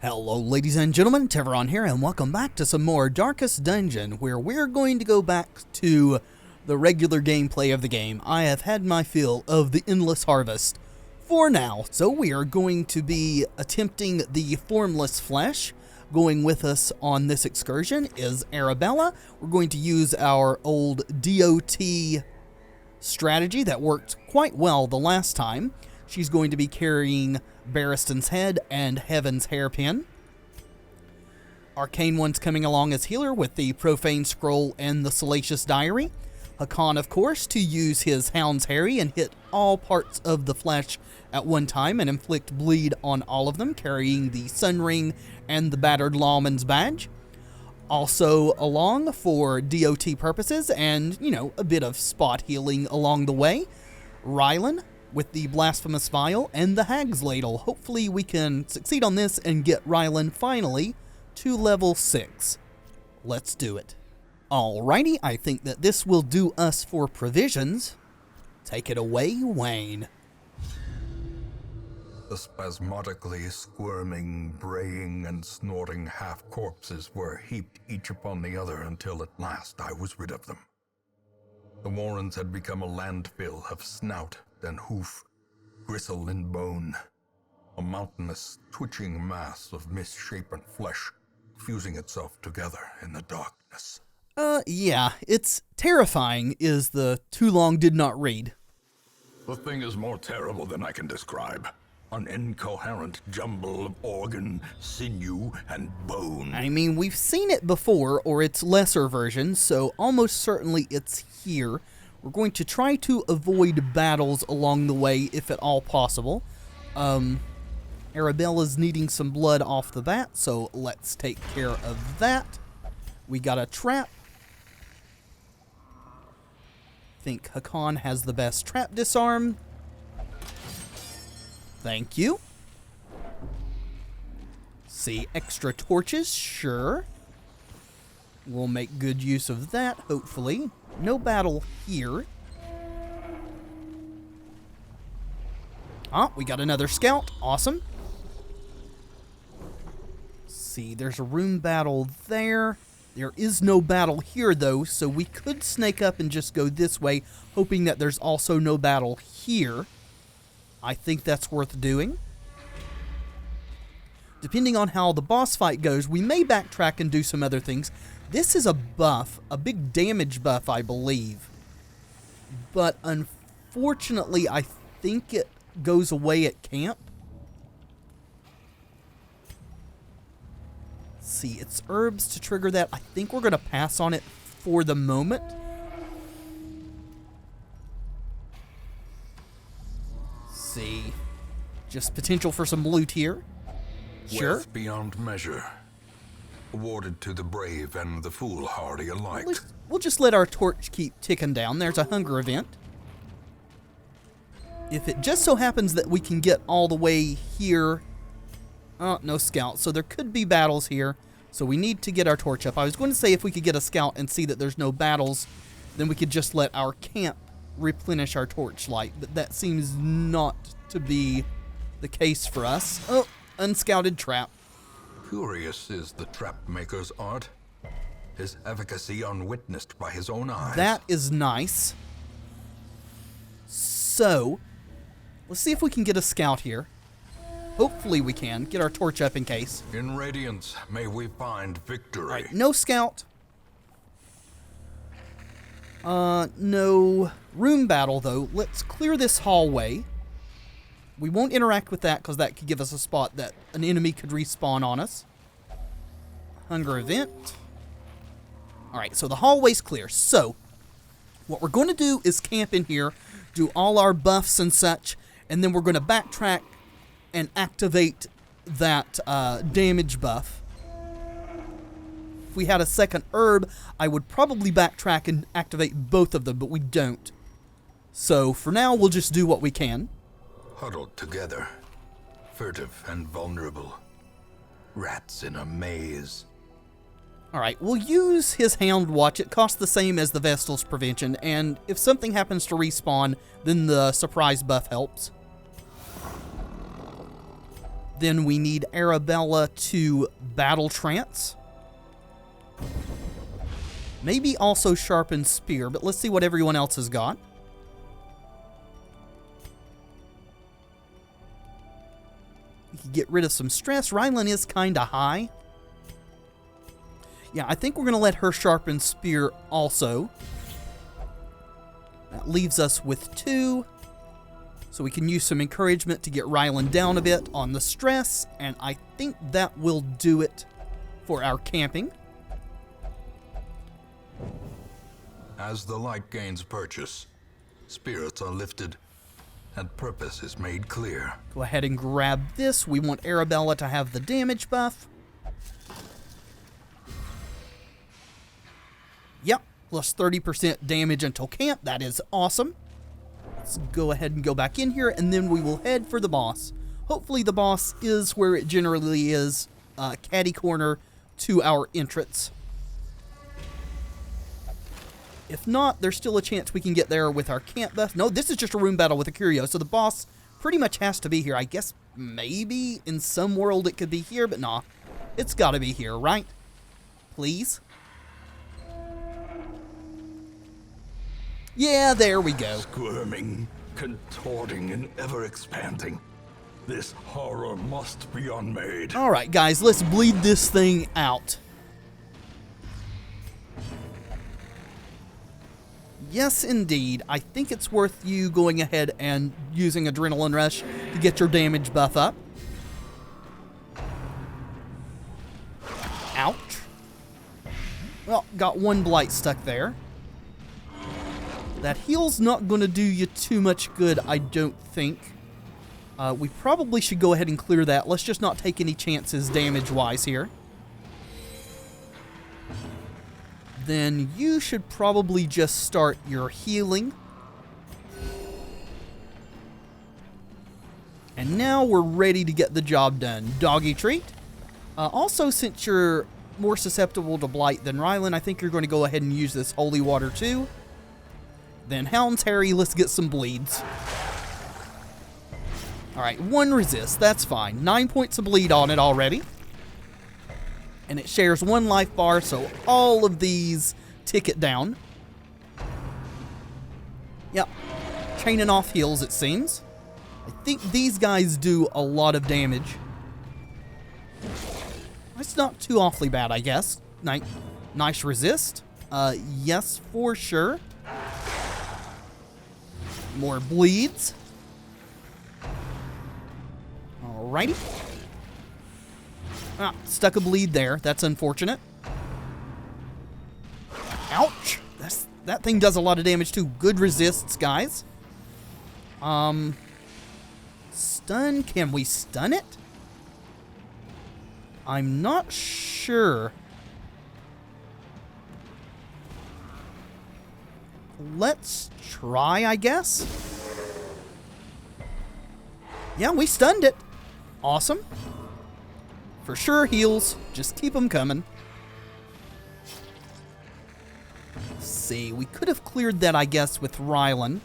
Hello ladies and gentlemen, Tevaron here, and welcome back to some more Darkest Dungeon, where we're going to go back to the regular gameplay of the game. I have had my fill of the Endless Harvest for now, so we are going to be attempting the Formless Flesh. Going with us on this excursion is Arabella. We're going to use our old DOT strategy that worked quite well the last time. She's going to be carrying Barristan's Head and Heaven's Hairpin. Arcane One's coming along as healer with the Profane Scroll and the Salacious Diary. Hakan, of course, to use his Hound's Harry and hit all parts of the flesh at one time and inflict bleed on all of them, carrying the Sun Ring and the Battered Lawman's Badge. Also along for DOT purposes and, a bit of spot healing along the way, Rylan with the Blasphemous Vial and the Hag's Ladle. Hopefully we can succeed on this and get Rylan finally to level 6. Let's do it. Alrighty, I think that this will do us for provisions. Take it away, Wayne. The spasmodically squirming, braying, and snorting half-corpses were heaped each upon the other until at last I was rid of them. The warrens had become a landfill of snout and hoof, gristle and bone, a mountainous, twitching mass of misshapen flesh fusing itself together in the darkness. Yeah, it's terrifying is the too long did not read. The thing is more terrible than I can describe. An incoherent jumble of organ, sinew, and bone. I mean, we've seen it before, or its lesser version, so almost certainly it's here. We're going to try to avoid battles along the way, if at all possible. Arabella's needing some blood off the bat, so let's take care of that. We got a trap. I think Hakan has the best trap disarm. Thank you. See, extra torches, sure. We'll make good use of that, hopefully. No battle here. Ah, we got another scout. Awesome. See, there's a room battle there. There is no battle here, though, so we could snake up and just go this way, hoping that there's also no battle here. I think that's worth doing. Depending on how the boss fight goes, we may backtrack and do some other things. This is a buff, a big damage buff, I believe. But unfortunately, I think it goes away at camp. Let's see, it's herbs to trigger that. I think we're going to pass on it for the moment. Let's see, just potential for some loot here. Sure. Wealth beyond measure. Awarded to the brave and the foolhardy alike. We'll just let our torch keep ticking down. There's a hunger event. If it just so happens that we can get all the way here... Oh, no scout. So there could be battles here. So we need to get our torch up. I was going to say if we could get a scout and see that there's no battles, then we could just let our camp replenish our torchlight. But that seems not to be the case for us. Oh, unscouted trap. Curious is the trap maker's art. His efficacy unwitnessed by his own eyes. That is nice. So, let's see if we can get a scout here. Hopefully we can. Get our torch up in case. In Radiance, may we find victory. Right, no scout. No room battle, though. Let's clear this hallway. We won't interact with that because that could give us a spot that an enemy could respawn on us. Hunger event. Alright, so the hallway's clear. So, what we're going to do is camp in here, do all our buffs and such, and then we're going to backtrack and activate that damage buff. If we had a second herb, I would probably backtrack and activate both of them, but we don't. So, for now, we'll just do what we can. Huddled together, furtive and vulnerable. Rats in a maze. Alright, we'll use his Hound Watch. It costs the same as the Vestal's Prevention, and if something happens to respawn, then the surprise buff helps. Then we need Arabella to Battle Trance. Maybe also Sharpen Spear, but let's see what everyone else has got. We can get rid of some stress. Rylan is kind of high. Yeah, I think we're going to let her Sharpen Spear also. That leaves us with 2. So we can use some encouragement to get Rylan down a bit on the stress. And I think that will do it for our camping. As the light gains purchase, spirits are lifted, and purpose is made clear. Go ahead and grab this. We want Arabella to have the damage buff. Yep, plus 30% damage until camp. That is awesome. Let's go ahead and go back in here, and then we will head for the boss. Hopefully the boss is where it generally is, catty corner to our entrance. If not, there's still a chance we can get there with our camp buff. No, this is just a room battle with a curio, so the boss pretty much has to be here. I guess maybe in some world it could be here, but nah. It's gotta be here, right? Please? Yeah, there we go. Squirming, contorting, and ever-expanding. This horror must be unmade. Alright, guys, let's bleed this thing out. Yes, indeed. I think it's worth you going ahead and using Adrenaline Rush to get your damage buff up. Ouch. Well, got 1 blight stuck there. That heal's not going to do you too much good, I don't think. We probably should go ahead and clear that. Let's just not take any chances damage-wise here. Then you should probably just start your healing. And now we're ready to get the job done. Doggy treat. Also, since you're more susceptible to blight than Rylan, I think you're going to go ahead and use this holy water too. Then Hound's Harry, let's get some bleeds. Alright, 1 resist, that's fine. 9 points of bleed on it already. And it shares 1 life bar, so all of these tick it down. Yep. Chaining off heals, it seems. I think these guys do a lot of damage. It's not too awfully bad, I guess. Nice resist. Yes, for sure. More bleeds. Alrighty. Ah, stuck a bleed there. That's unfortunate. Ouch! That thing does a lot of damage too. Good resists, guys. Stun? Can we stun it? I'm not sure. Let's try, I guess. Yeah, we stunned it. Awesome. For sure heals. Just keep them coming. Let's see. We could have cleared that, I guess, with Rylan.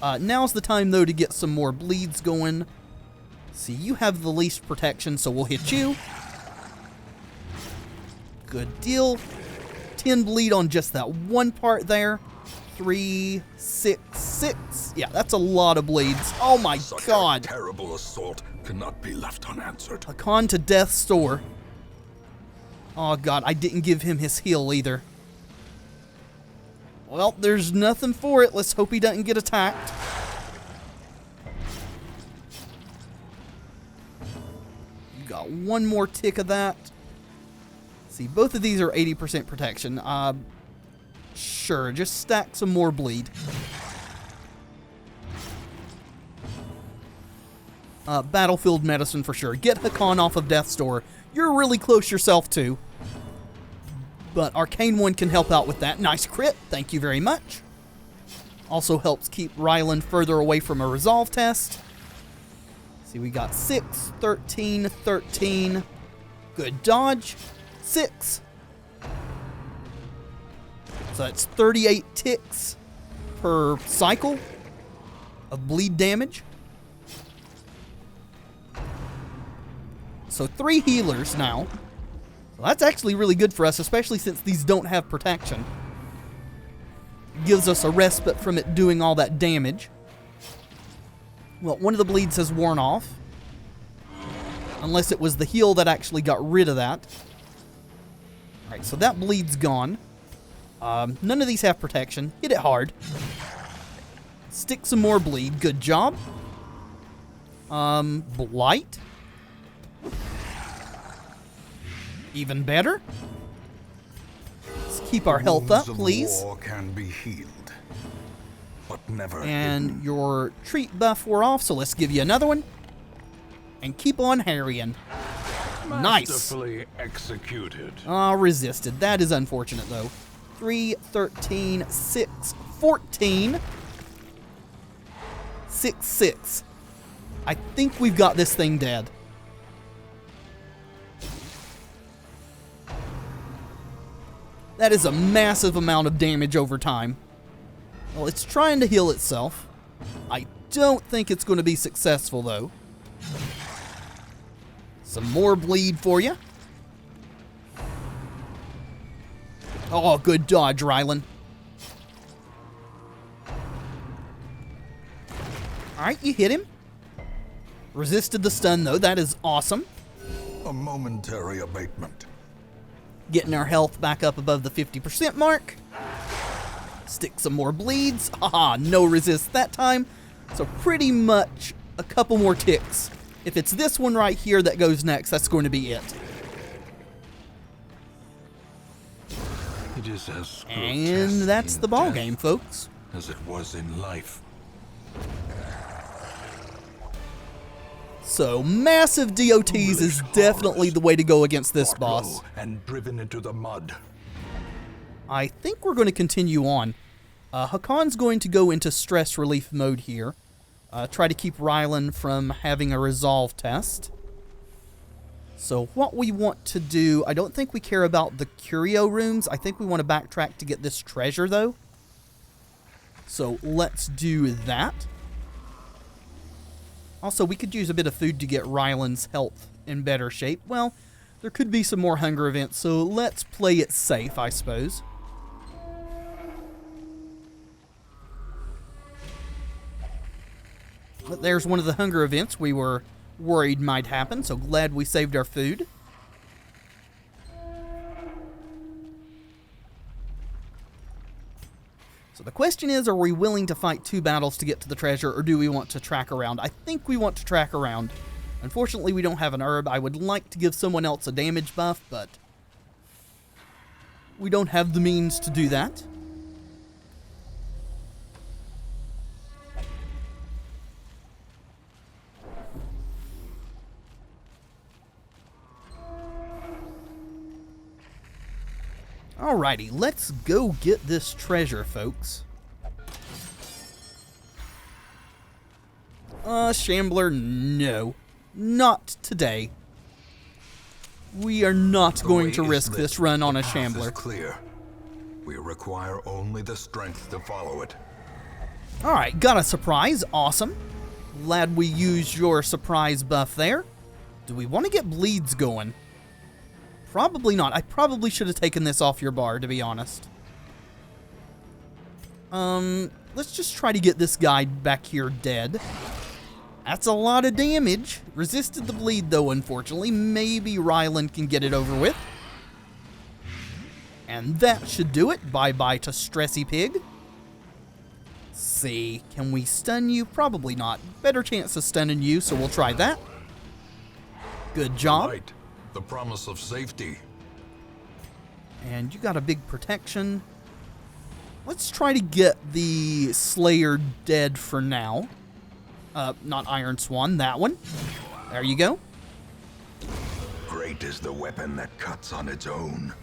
Now's the time, though, to get some more bleeds going. See, you have the least protection, so we'll hit you. Good deal. 10 bleed on just that one part there. 3, 6, 6. Yeah, that's a lot of bleeds. Oh my god. A terrible assault cannot be left unanswered. Hakan to death's door. Oh god, I didn't give him his heal either. Well, there's nothing for it. Let's hope he doesn't get attacked. You got 1 more tick of that. See, both of these are 80% protection. Sure, just stack some more bleed. Battlefield medicine for sure. Get Hakan off of Death's Door. You're really close yourself too. But Arcane 1 can help out with that. Nice crit. Thank you very much. Also helps keep Rylan further away from a resolve test. See, we got 6, 13, 13. Good dodge. 6. So that's 38 ticks per cycle of bleed damage. So 3 healers now. Well, that's actually really good for us, especially since these don't have protection. Gives us a respite from it doing all that damage. Well, one of the bleeds has worn off. Unless it was the heal that actually got rid of that. Alright, so that bleed's gone. None of these have protection. Hit it hard. Stick some more bleed. Good job. Blight. Even better. Let's keep our health up, please. War can be healed, but never And hidden. your treat buff wore off, so let's give you another one. And keep on harrying. Nice. Masterfully executed. Resisted. That is unfortunate, though. 3, 13, 6, 14. 6, 6. I think we've got this thing dead. That is a massive amount of damage over time. Well, it's trying to heal itself. I don't think it's going to be successful, though. Some more bleed for you. Oh, good dodge, Rylan. Alright, you hit him. Resisted the stun, though. That is awesome. A momentary abatement. Getting our health back up above the 50% mark. Stick some more bleeds. Haha, no resist that time. So pretty much a couple more ticks. If it's this one right here that goes next, that's going to be it. It is as And that's the ball game, folks. as it was in life. So massive DOTs is definitely the way to go against this boss. And driven into the mud. I think we're going to continue on. Hakon's going to go into stress relief mode here. Try to keep Rylan from having a resolve test. So what we want to do, I don't think we care about the curio rooms. I think we want to backtrack to get this treasure, though. So let's do that. Also, we could use a bit of food to get Rylan's health in better shape. Well, there could be some more hunger events, so let's play it safe, I suppose. But there's one of the hunger events we were worried might happen, so glad we saved our food. So the question is, are we willing to fight 2 battles to get to the treasure, or do we want to track around? I think we want to track around. Unfortunately, we don't have an herb. I would like to give someone else a damage buff, but we don't have the means to do that. Alrighty, let's go get this treasure, folks. Shambler, no. Not today. We are not going to risk this run on a Shambler. Clear. We require only the strength to follow it. Alright, got a surprise. Awesome. Glad we used your surprise buff there. Do we want to get bleeds going? Probably not. I probably should have taken this off your bar, to be honest. Let's just try to get this guy back here dead. That's a lot of damage. Resisted the bleed, though, unfortunately. Maybe Rylan can get it over with. And that should do it. Bye-bye to Stressy Pig. Let's see. Can we stun you? Probably not. Better chance of stunning you, so we'll try that. Good job. Right. The promise of safety. And you got a big protection. Let's try to get the Slayer dead for now. Not Iron Swan, that one. There you go. Great is the weapon that cuts on its own.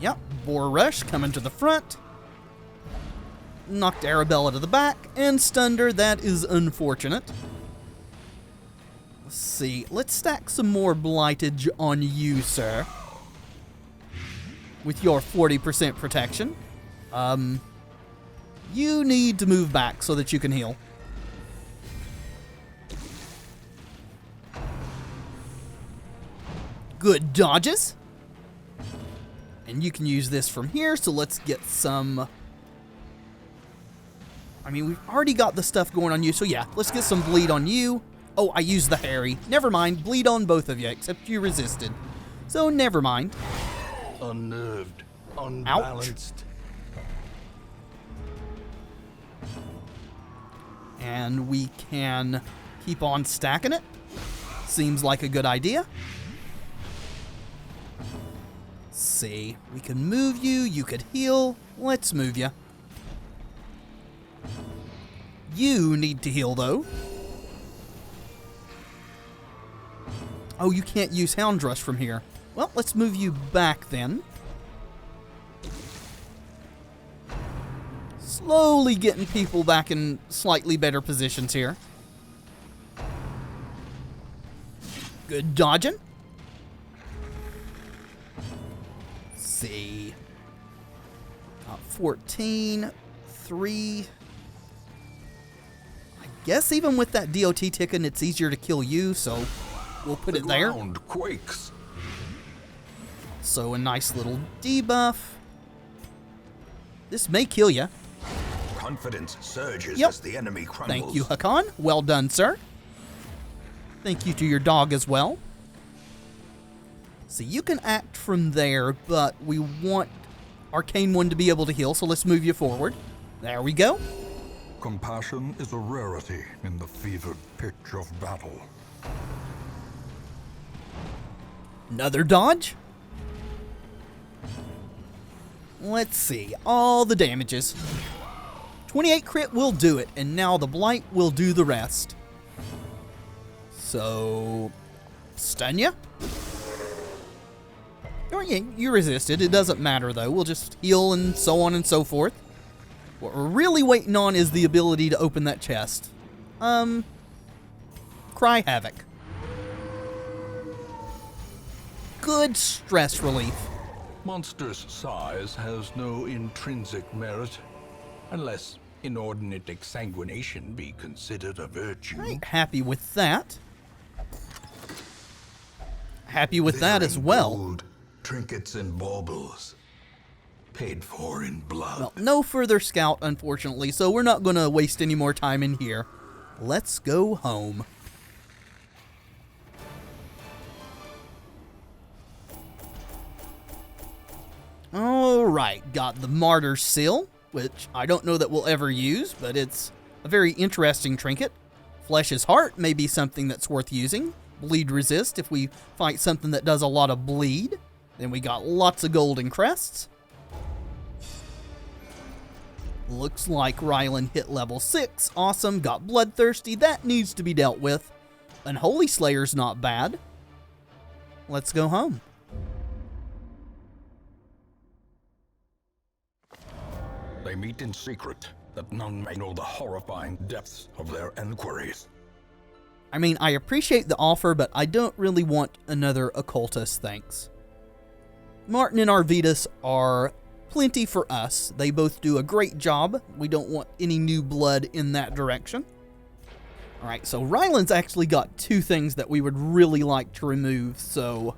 Yep, Boar Rush coming to the front. Knocked Arabella to the back, and stunned her. That is unfortunate. Let's see. Let's stack some more Blightage on you, sir. With your 40% protection. You need to move back so that you can heal. Good dodges. And you can use this from here, so let's get some... I mean, we've already got the stuff going on you, so yeah, let's get some bleed on you. Oh, I used the Harry. Never mind, bleed on both of you, except you resisted. So, never mind. Unnerved, unbalanced. Ouch. And we can keep on stacking it. Seems like a good idea. Let's see, we can move you, you could heal. Let's move you. You need to heal, though. Oh, you can't use Hound Rush from here. Well, let's move you back then. Slowly getting people back in slightly better positions here. Good dodging. Let's see. Got 14, 3. I guess even with that DOT ticking, it's easier to kill you, so we'll put it there. The ground quakes. So a nice little debuff. This may kill you. Confidence surges Yep. as the enemy crumbles. Thank you, Hakan. Well done, sir. Thank you to your dog as well. So you can act from there, but we want Arcane 1 to be able to heal, so let's move you forward. There we go. Compassion is a rarity in the fevered pitch of battle. Another dodge. Let's see. All the damages. 28 crit will do it, and now the blight will do the rest. So, stun ya? Oh yeah, you resisted. It doesn't matter though. We'll just heal and so on and so forth. What we're really waiting on is the ability to open that chest. Cry Havoc. Good stress relief. Monster's size has no intrinsic merit, unless inordinate exsanguination be considered a virtue. Right, happy with that. Happy with that as well. Gold, trinkets and baubles. Paid for in blood. Well, no further scout, unfortunately, so we're not going to waste any more time in here. Let's go home. Alright, got the Martyr Seal, which I don't know that we'll ever use, but it's a very interesting trinket. Flesh's Heart may be something that's worth using. Bleed Resist if we fight something that does a lot of bleed. Then we got lots of golden crests. Looks like Rylan hit level 6. Awesome. Got Bloodthirsty. That needs to be dealt with. Unholy Slayer's not bad. Let's go home. They meet in secret, that none may know the horrifying depths of their enquiries. I mean, I appreciate the offer, but I don't really want another occultist, thanks. Martin and Arvidas are plenty for us. They both do a great job. We don't want any new blood in that direction. Alright, so Ryland's actually got 2 things that we would really like to remove, so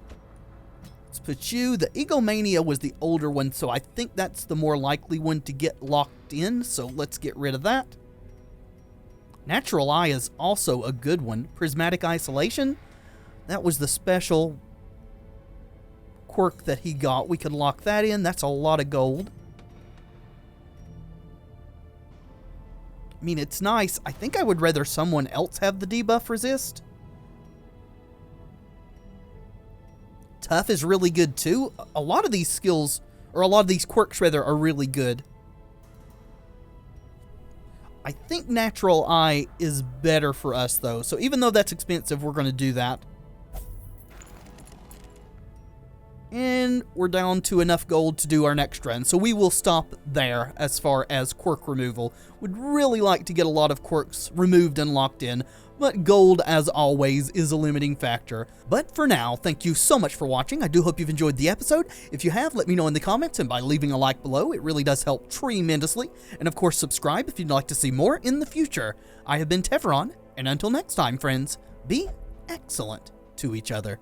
let's put you. The Egomania was the older one, so I think that's the more likely one to get locked in, so let's get rid of that. Natural Eye is also a good one. Prismatic Isolation, that was the special quirk that he got. We could lock that in. That's a lot of gold. I mean, it's nice. I think I would rather someone else have the debuff resist. Tough is really good too. A lot of these skills, or a lot of these quirks rather, are really good. I think Natural Eye is better for us though, so even though that's expensive, we're going to do that. And we're down to enough gold to do our next run, so we will stop there as far as quirk removal. Would really like to get a lot of quirks removed and locked in, but gold, as always, is a limiting factor. But for now, thank you so much for watching. I do hope you've enjoyed the episode. If you have, let me know in the comments, and by leaving a like below, it really does help tremendously. And of course, subscribe if you'd like to see more in the future. I have been Tevaron, and until next time, friends, be excellent to each other.